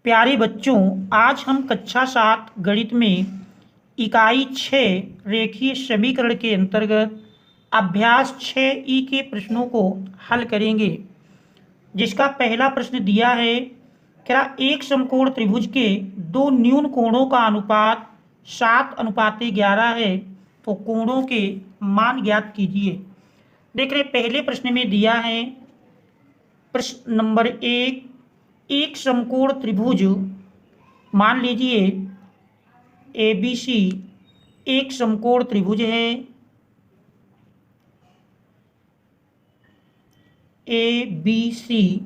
प्यारे बच्चों, आज हम कक्षा 7 गणित में इकाई 6 रेखीय समीकरण के अंतर्गत अभ्यास 6 के प्रश्नों को हल करेंगे। जिसका पहला प्रश्न दिया है, क्या एक समकोण त्रिभुज के दो न्यून कोणों का अनुपात 7:11 है, तो कोणों के मान ज्ञात कीजिए। देख रहे पहले प्रश्न में दिया है, प्रश्न नंबर 1, एक समकोण त्रिभुज मान लीजिए ABC एक समकोण त्रिभुज है। ABC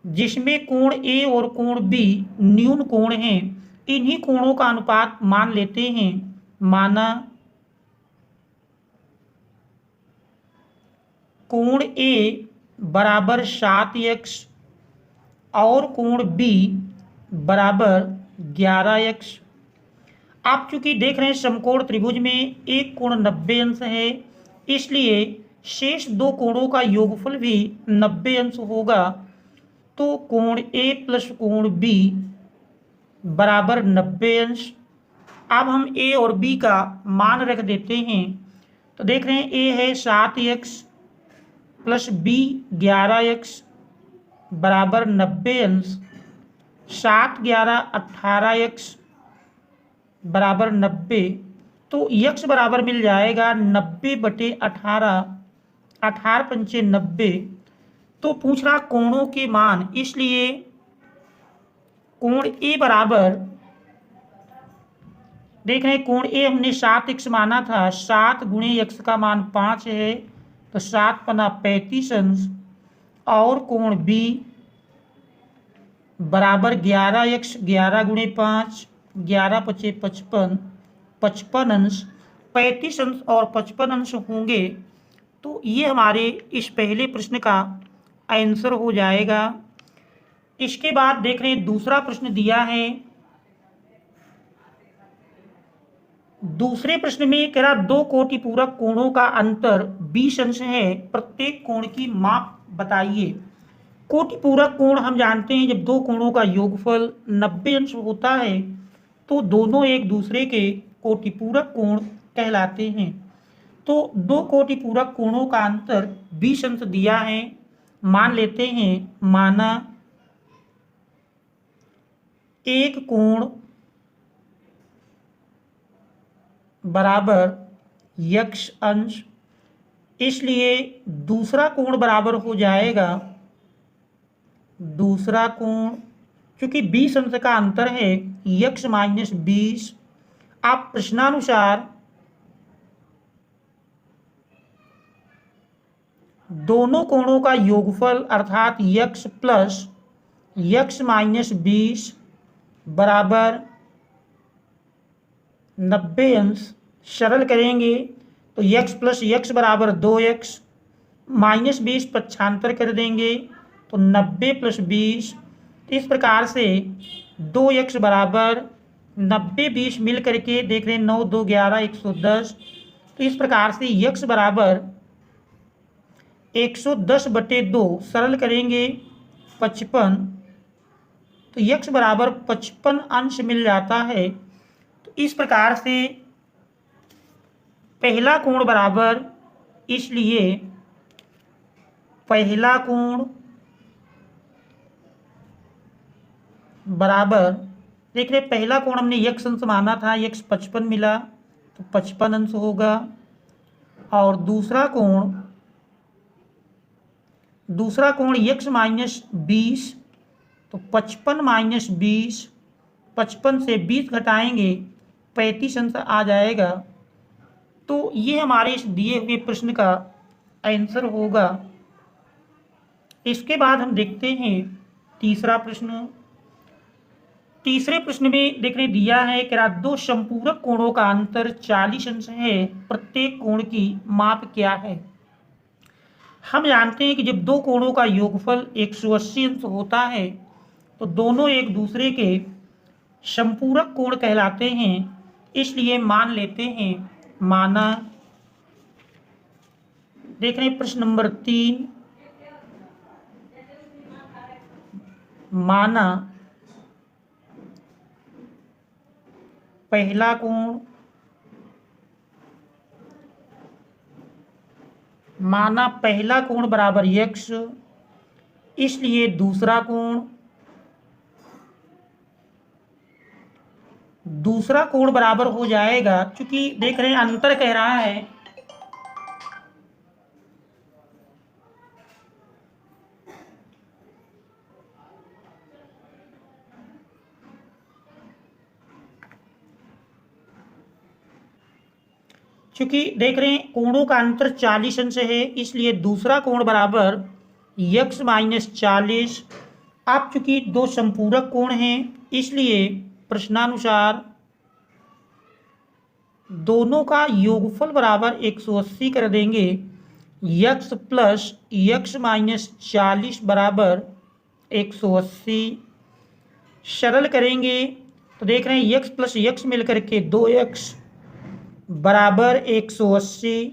जिसमें कोण A और कोण B न्यून कोण हैं। इन्हीं कोणों का अनुपात मान लेते हैं। माना कोण A बराबर 7x और कोण B बराबर 11x। आप चूंकि देख रहे हैं समकोण त्रिभुज में एक कोण 90 अंश है, इसलिए शेष दो कोणों का योगफल भी 90 अंश होगा। तो कोण A प्लस कोण B बराबर 90 अंश। अब हम A और B का मान रख देते हैं। तो देख रहे हैं A है 7x प्लस B 11x बराबर 90 अंश। 7 11 18x बराबर 90। तो x बराबर मिल जाएगा 90/18, 18 पंचे 90। तो पूछ रहा कोणों के मान, इसलिए कोण A बराबर, देख रहे हैं कोण A हमने 7x माना था। 7 गुणे x का मान 5 है, तो 7 पना 35 अंश। और कोण B बराबर 11x, 11 गुणे 5, 11 पचे 55, 55 अंश। 35 अंश और 55 अंश होंगे, तो ये हमारे इस पहले प्रश्न का आंसर हो जाएगा। इसके बाद देख रहे हैं दूसरा प्रश्न दिया है। दूसरे प्रश्न में कह रहा दो कोटि पूरक कोणों का अंतर 20 अंश है, प्रत्येक कोण की माप बताइए। कोटि पूरक कोण हम जानते हैं, जब दो कोणों का योगफल 90 अंश होता है तो दोनों एक दूसरे के कोटि पूरक कोण कहलाते हैं। तो दो कोटि पूरक कोणों का अंतर 20 अंश दिया है, मान लेते हैं। माना एक कोण बराबर x अंश, इसलिए दूसरा कोण बराबर हो जाएगा, दूसरा कोण क्योंकि 20 अंश का अंतर है, x माइनस 20। आप प्रश्नानुसार दोनों कोणों का योगफल अर्थात x प्लस x माइनस 20 बराबर 90 अंश सरल करेंगे तो x प्लस x बराबर 2x, माइनस 20 पक्षांतर कर देंगे तो 90 प्लस 20। इस प्रकार से 2x बराबर 90 20 मिल करके देख रहे हैं 9 2 11 110। तो इस प्रकार से x बराबर 110/2 सरल करेंगे 55, तो x बराबर 55 अंश मिल जाता है। तो इस प्रकार से पहला कोण बराबर, इसलिए पहला कोण बराबर, देख रहे पहला कोण हमने x अंश माना था, x 55 मिला तो 55 अंश होगा। और दूसरा कोण x माइनस 20, तो 55 माइनस 20, 55 से 20 घटाएंगे 35 अंश आ जाएगा। तो ये हमारे इस दिए हुए प्रश्न का आंसर होगा। इसके बाद हम देखते हैं तीसरा प्रश्न। तीसरे प्रश्न में देखने दिया है कि दो समपूरक कोणों का अंतर 40 अंश है, प्रत्येक कोण की माप क्या है। हम जानते हैं कि जब दो कोणों का योगफल 180 अंश होता है तो दोनों एक दूसरे के समपूरक कोण कहलाते हैं, इसलिए मान लेते हैं। माना देख रहे हैं प्रश्न नंबर 3, माना पहला कोण बराबर x, इसलिए दूसरा कोण बराबर हो जाएगा, क्योंकि देख रहे हैं अंतर कह रहा है क्योंकि देख रहे हैं कोणों का अंतर 40 अंश है, इसलिए दूसरा कोण बराबर x माइनस 40। अब चूंकि दो संपूरक कोण हैं, इसलिए प्रश्नानुसार दोनों का योगफल बराबर 180 कर देंगे। x प्लस x माइनस 40 बराबर 180। सरल करेंगे तो देख रहे हैं x प्लस x मिलकर के 2x बराबर 180,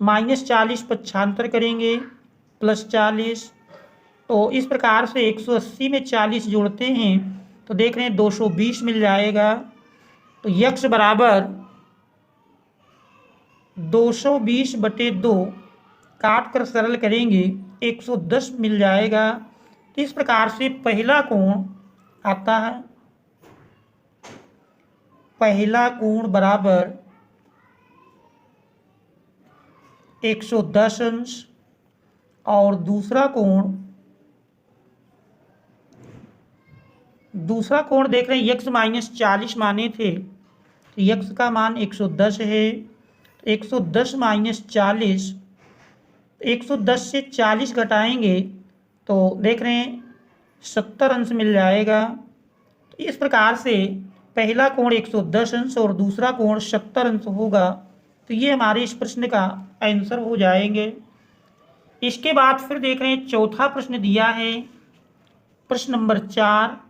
माइनस 40 पक्षांतर करेंगे प्लस 40। तो इस प्रकार से 180 में 40 जोड़ते हैं तो देख रहे हैं 220 मिल जाएगा। तो x बराबर 220/2 काट कर सरल करेंगे 110 मिल जाएगा। इस प्रकार से पहला कोण आता है, पहला कोण बराबर 110 अंश और दूसरा कोण देख रहे हैं x माइनस 40 माने थे, तो x का मान 110 है। 110 माइनस 40, 110 से 40 घटाएंगे तो देख रहे हैं 70 अंश मिल जाएगा। तो इस प्रकार से पहला कोण 110 अंश और दूसरा कोण 70 अंश होगा। तो ये हमारे इस प्रश्न का आंसर हो जाएंगे। इसके बाद फिर देख रहे हैं चौथा प्रश्न दिया है, प्रश्न नंबर 4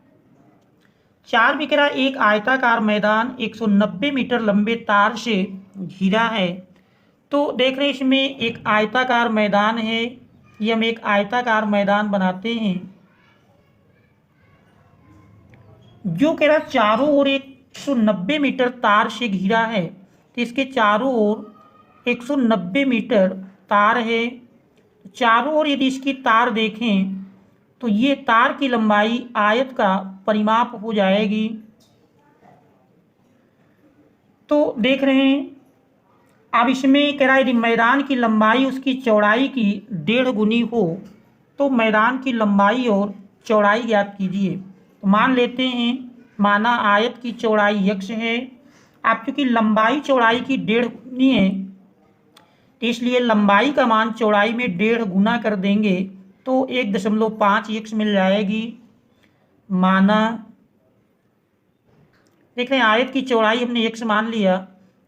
में कह रहा एक आयताकार मैदान 190 मीटर लंबे तार से घिरा है। तो देख रहे हैं इसमें एक आयताकार मैदान है, ये हम एक आयताकार मैदान बनाते हैं जो कह रहा चारों ओर 190 मीटर तार से घिरा है। तो इसके चारों ओर 190 मीटर तार है। चारों ओर यदि इसकी तार देखें तो ये तार की लंबाई आयत का परिमाप हो जाएगी। तो देख रहे हैं अब इसमें कह रहा है यदि मैदान की लंबाई उसकी चौड़ाई की 1.5 गुनी हो तो मैदान की लंबाई और चौड़ाई ज्ञात कीजिए। तो मान लेते हैं, माना आयत की चौड़ाई x है। आप चूंकि लंबाई चौड़ाई की 1.5 गुनी है, इसलिए लंबाई का मान चौड़ाई में 1.5 गुना कर देंगे तो 1.5x मिल जाएगी। माना देख रहे हैं आयत की चौड़ाई हमने x मान लिया,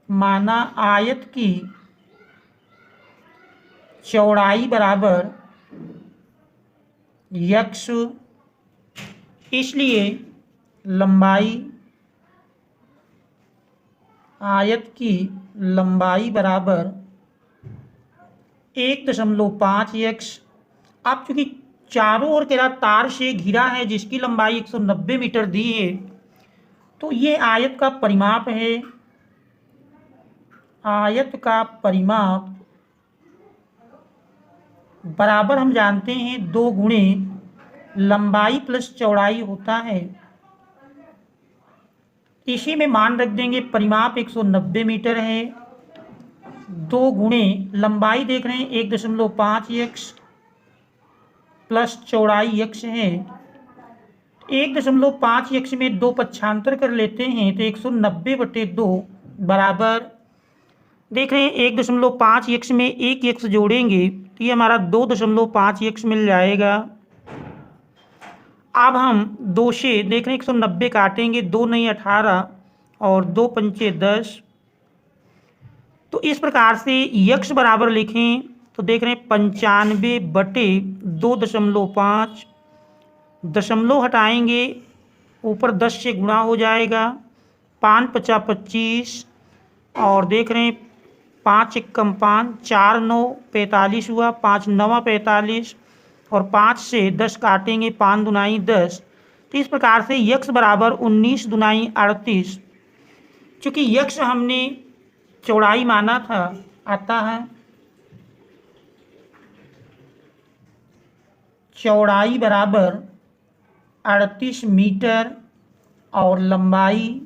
माना आयत की चौड़ाई बराबर x, इसलिए लंबाई आयत की लंबाई बराबर 1.5x। अब चूंकि चारों ओर कह रहा तार से घिरा है जिसकी लंबाई 190 मीटर दी है, तो ये आयत का परिमाप है। आयत का परिमाप बराबर हम जानते हैं 2 गुणे लंबाई प्लस चौड़ाई होता है। इसी में मान रख देंगे, परिमाप 190 मीटर है, 2 गुणे लंबाई देख रहे हैं 1.5x प्लस चौड़ाई x है। 1.5x में 2 पक्षांतर कर लेते हैं तो 190/2 बराबर देख रहे हैं 1.5x में 1x जोड़ेंगे तो ये हमारा 2.5x मिल जाएगा। अब हम 2 से देख रहे हैं 190 काटेंगे, 2 नहीं 18 और 2 पंचे 10। तो इस प्रकार से x बराबर लिखें तो देख रहे हैं 95/2.5, दशमलव हटाएंगे ऊपर 10 से गुणा हो जाएगा, 5 पचा 25 और देख रहे हैं 5 एकम 5, 4 9 45 हुआ, 5 9 45 और 5 से 10 काटेंगे, 5 दुनाई 10 तो इस प्रकार से यक्स बराबर 19 दूनाई 38, चूँकि यक्स हमने चौड़ाई माना था, आता है चौड़ाई बराबर 38 मीटर और लंबाई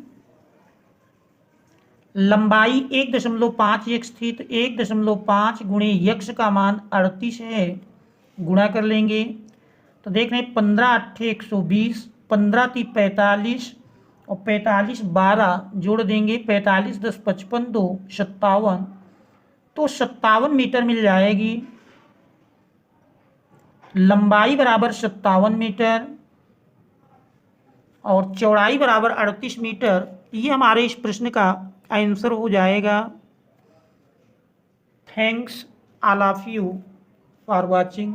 1.5 यक्स थी, तो 1.5 गुणे यक्स का मान 38 है, गुणा कर लेंगे। तो देख रहे हैं 15 8 120, 15 3 45 और 45 12 जोड़ देंगे, 45 10 55 2 57, तो 57 मीटर मिल जाएगी। लंबाई बराबर 57 मीटर और चौड़ाई बराबर 38 मीटर। ये हमारे इस प्रश्न का आंसर हो जाएगा। Thanks all of you for watching.